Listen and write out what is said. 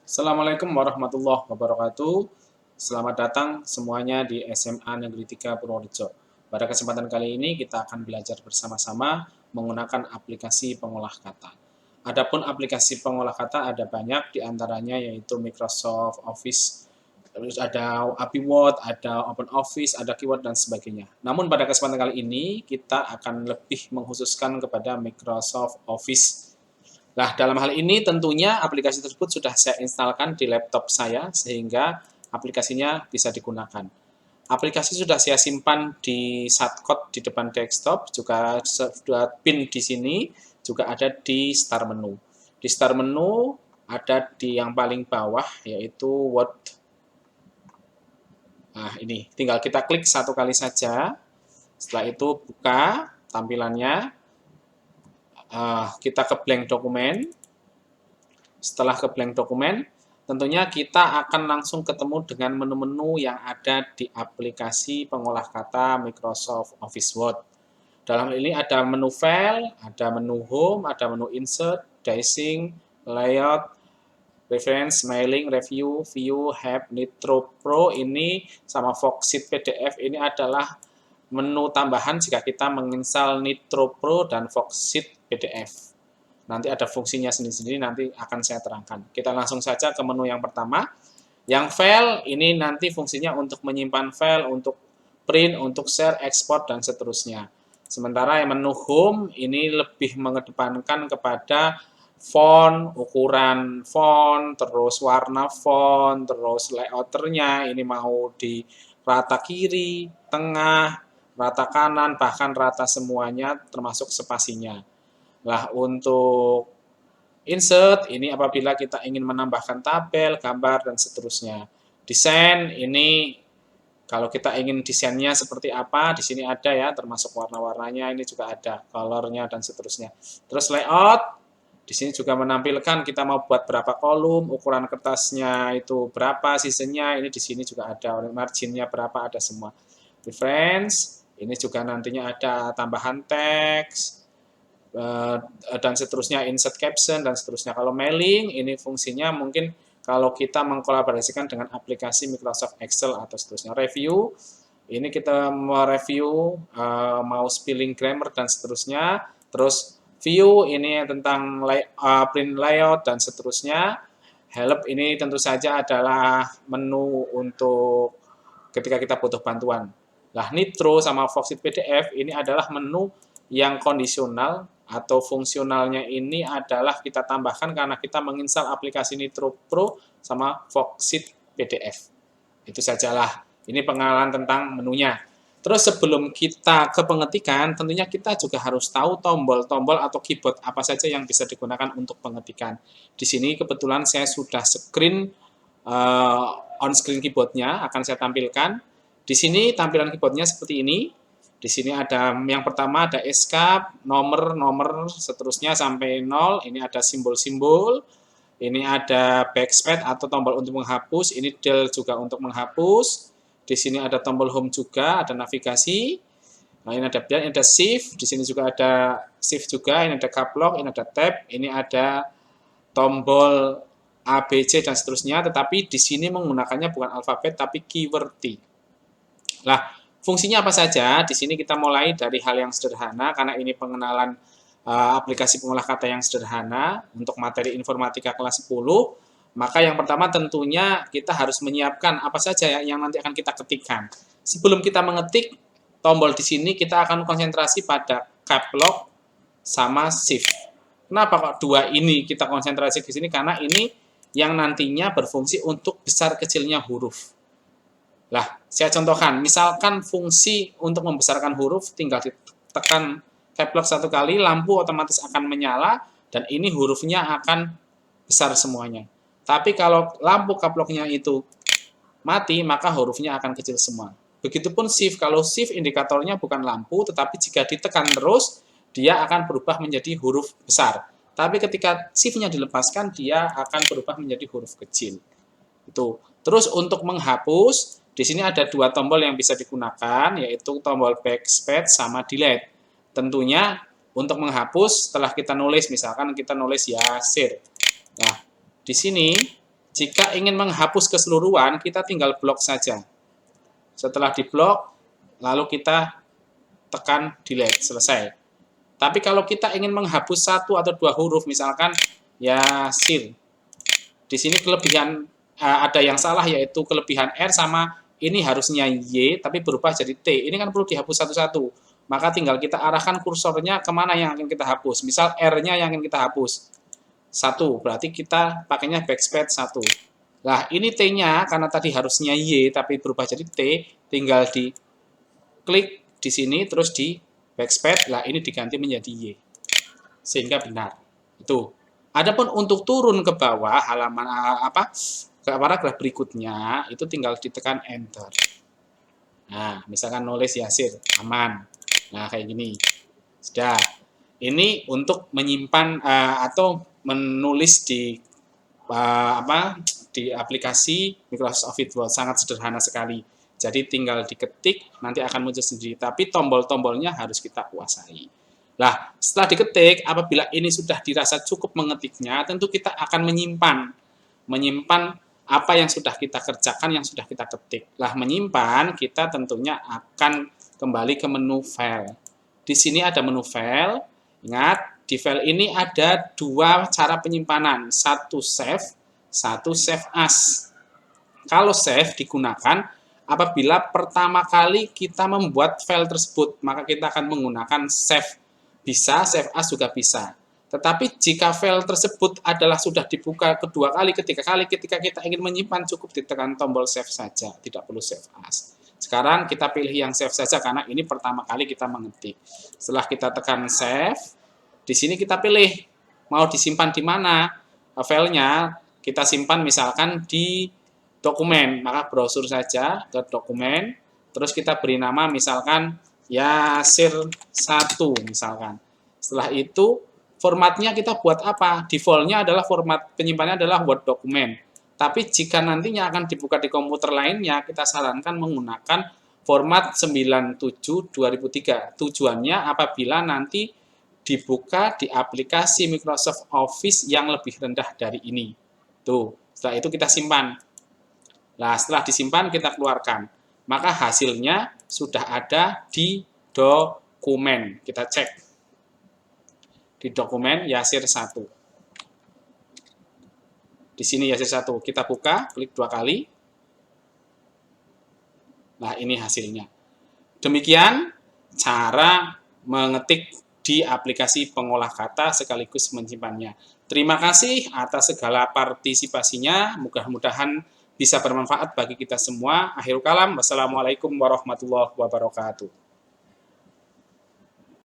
Assalamualaikum warahmatullahi wabarakatuh. Selamat datang semuanya di SMA Negeri 3 Purworejo. Pada kesempatan kali ini kita akan belajar bersama-sama menggunakan aplikasi pengolah kata. Adapun aplikasi pengolah kata ada banyak, diantaranya yaitu Microsoft Office, terus ada API Word, ada Open Office, ada Keyword, dan sebagainya. Namun pada kesempatan kali ini kita akan lebih mengkhususkan kepada Microsoft Office. Nah, dalam hal ini tentunya aplikasi tersebut sudah saya instalkan di laptop saya sehingga aplikasinya bisa digunakan. Aplikasi sudah saya simpan di shortcut di depan desktop, juga sudah pin di sini, juga ada di start menu. Di start menu ada di yang paling bawah yaitu Word. Nah, ini tinggal kita klik satu kali saja. Setelah itu buka tampilannya. Kita ke blank dokumen. Setelah ke blank dokumen, tentunya kita akan langsung ketemu dengan menu-menu yang ada di aplikasi pengolah kata Microsoft Office Word. Dalam ini ada menu file, ada menu home, ada menu insert, dicing, layout, reference, mailing, review, view, help, Nitro Pro ini sama Foxit PDF ini adalah menu tambahan jika kita menginstal Nitro Pro dan Foxit PDF. Nanti ada fungsinya sendiri-sendiri, nanti akan saya terangkan. Kita langsung saja ke menu yang pertama. Yang file, ini nanti fungsinya untuk menyimpan file, untuk print, untuk share, export, dan seterusnya. Sementara yang menu home, ini lebih mengedepankan kepada font, ukuran font, terus warna font, terus layouternya, ini mau di rata kiri, tengah, rata kanan, bahkan rata semuanya, termasuk spasinya. Lah, untuk insert, ini apabila kita ingin menambahkan tabel, gambar, dan seterusnya. Desain, ini kalau kita ingin desainnya seperti apa, di sini ada ya, termasuk warna-warnanya, ini juga ada, colornya, dan seterusnya. Terus layout, di sini juga menampilkan kita mau buat berapa kolom, ukuran kertasnya itu berapa, seasonnya, ini di sini juga ada, marginnya berapa, ada semua. Reference, ini juga nantinya ada tambahan teks, dan seterusnya, insert caption, dan seterusnya. Kalau mailing, ini fungsinya mungkin kalau kita mengkolaborasikan dengan aplikasi Microsoft Excel atau seterusnya. Review, ini kita mau review, mau spelling grammar, dan seterusnya. Terus view, ini tentang print layout, dan seterusnya. Help, ini tentu saja adalah menu untuk ketika kita butuh bantuan. Nah, Nitro sama Foxit PDF ini adalah menu yang kondisional atau fungsionalnya ini adalah kita tambahkan karena kita menginstal aplikasi Nitro Pro sama Foxit PDF. Itu sajalah. Ini pengenalan tentang menunya. Terus sebelum kita ke pengetikan, tentunya kita juga harus tahu tombol-tombol atau keyboard apa saja yang bisa digunakan untuk pengetikan. Di sini kebetulan saya sudah screen on-screen keyboardnya, akan saya tampilkan. Di sini tampilan keyboardnya seperti ini. Di sini ada yang pertama ada escape, nomor seterusnya sampai 0. Ini ada simbol-simbol. Ini ada backspace atau tombol untuk menghapus. Ini del juga untuk menghapus. Di sini ada tombol home juga, ada navigasi. Nah, ini ada shift. Di sini juga ada shift juga. Ini ada cap lock, ini ada tab, ini ada tombol A, B, C, dan seterusnya. Tetapi di sini menggunakannya bukan alfabet, tapi QWERTY. Nah, fungsinya apa saja? Di sini kita mulai dari hal yang sederhana, karena ini pengenalan aplikasi pengolah kata yang sederhana untuk materi informatika kelas 10. Maka yang pertama tentunya kita harus menyiapkan apa saja yang nanti akan kita ketikkan. Sebelum kita mengetik tombol di sini, kita akan konsentrasi pada cap lock sama shift. Kenapa kok dua ini kita konsentrasi di sini? Karena ini yang nantinya berfungsi untuk besar kecilnya huruf. Lah, saya contohkan, misalkan fungsi untuk membesarkan huruf tinggal ditekan cap lock satu kali, lampu otomatis akan menyala, dan ini hurufnya akan besar semuanya. Tapi kalau lampu cap lock-nya itu mati, maka hurufnya akan kecil semua. Begitupun shift, kalau shift indikatornya bukan lampu, tetapi jika ditekan terus, dia akan berubah menjadi huruf besar. Tapi ketika shift-nya dilepaskan, dia akan berubah menjadi huruf kecil. Itu. Terus untuk menghapus, di sini ada dua tombol yang bisa digunakan, yaitu tombol backspace sama delete. Tentunya untuk menghapus setelah kita nulis, misalkan kita nulis Yasir. Nah, di sini Jika ingin menghapus keseluruhan, kita tinggal blok saja. Setelah diblok, lalu kita tekan delete, selesai. Tapi kalau kita ingin menghapus 1 atau 2 huruf, misalkan Yasir, di sini kelebihan ada yang salah, yaitu kelebihan R sama ini harusnya Y, tapi berubah jadi T. Ini kan perlu dihapus satu-satu. Maka tinggal kita arahkan kursornya kemana yang akan kita hapus. Misal R-nya yang akan kita hapus. 1, berarti kita pakainya backspace 1. Nah, ini T-nya, karena tadi harusnya Y, tapi berubah jadi T, tinggal diklik di sini, terus di backspace, lah ini diganti menjadi Y. Sehingga benar. Itu. Adapun untuk turun ke bawah, halaman ke paragraf berikutnya, itu tinggal ditekan Enter. Nah, misalkan nulis Yasir, aman. Nah, kayak gini. Sudah. Ini untuk menyimpan atau menulis di di aplikasi Microsoft Office Word, sangat sederhana sekali. Jadi tinggal diketik, nanti akan muncul sendiri. Tapi tombol-tombolnya harus kita kuasai. Nah, setelah diketik, apabila ini sudah dirasa cukup mengetiknya, tentu kita akan menyimpan apa yang sudah kita kerjakan, yang sudah kita ketik. Nah, menyimpan, kita tentunya akan kembali ke menu file. Di sini ada menu file. Ingat, di file ini ada 2 cara penyimpanan, satu save, satu save as. Kalau save digunakan apabila pertama kali kita membuat file tersebut, maka kita akan menggunakan save. Bisa, save as juga bisa. Tetapi jika file tersebut adalah sudah dibuka kedua kali, ketiga kali, ketika kita ingin menyimpan, cukup ditekan tombol save saja, tidak perlu save as. Sekarang kita pilih yang save saja karena ini pertama kali kita mengetik. Setelah kita tekan save, di sini kita pilih mau disimpan di mana filenya. Kita simpan misalkan di dokumen, maka browser saja ke dokumen, terus kita beri nama misalkan Yasir 1 misalkan. Setelah itu formatnya kita buat apa? Defaultnya adalah format penyimpanannya adalah Word dokumen. Tapi jika nantinya akan dibuka di komputer lainnya, kita sarankan menggunakan format 97/2003. Tujuannya apabila nanti dibuka di aplikasi Microsoft Office yang lebih rendah dari ini. Tuh, setelah itu kita simpan. Nah, setelah disimpan kita keluarkan. Maka hasilnya sudah ada di dokumen. Kita cek. Di dokumen Yasir 1. Di sini Yasir 1. Kita buka, klik 2 kali. Nah, ini hasilnya. Demikian cara mengetik di aplikasi pengolah kata sekaligus menyimpannya. Terima kasih atas segala partisipasinya. Mudah-mudahan bisa bermanfaat bagi kita semua. Akhirul kalam. Wassalamualaikum warahmatullahi wabarakatuh.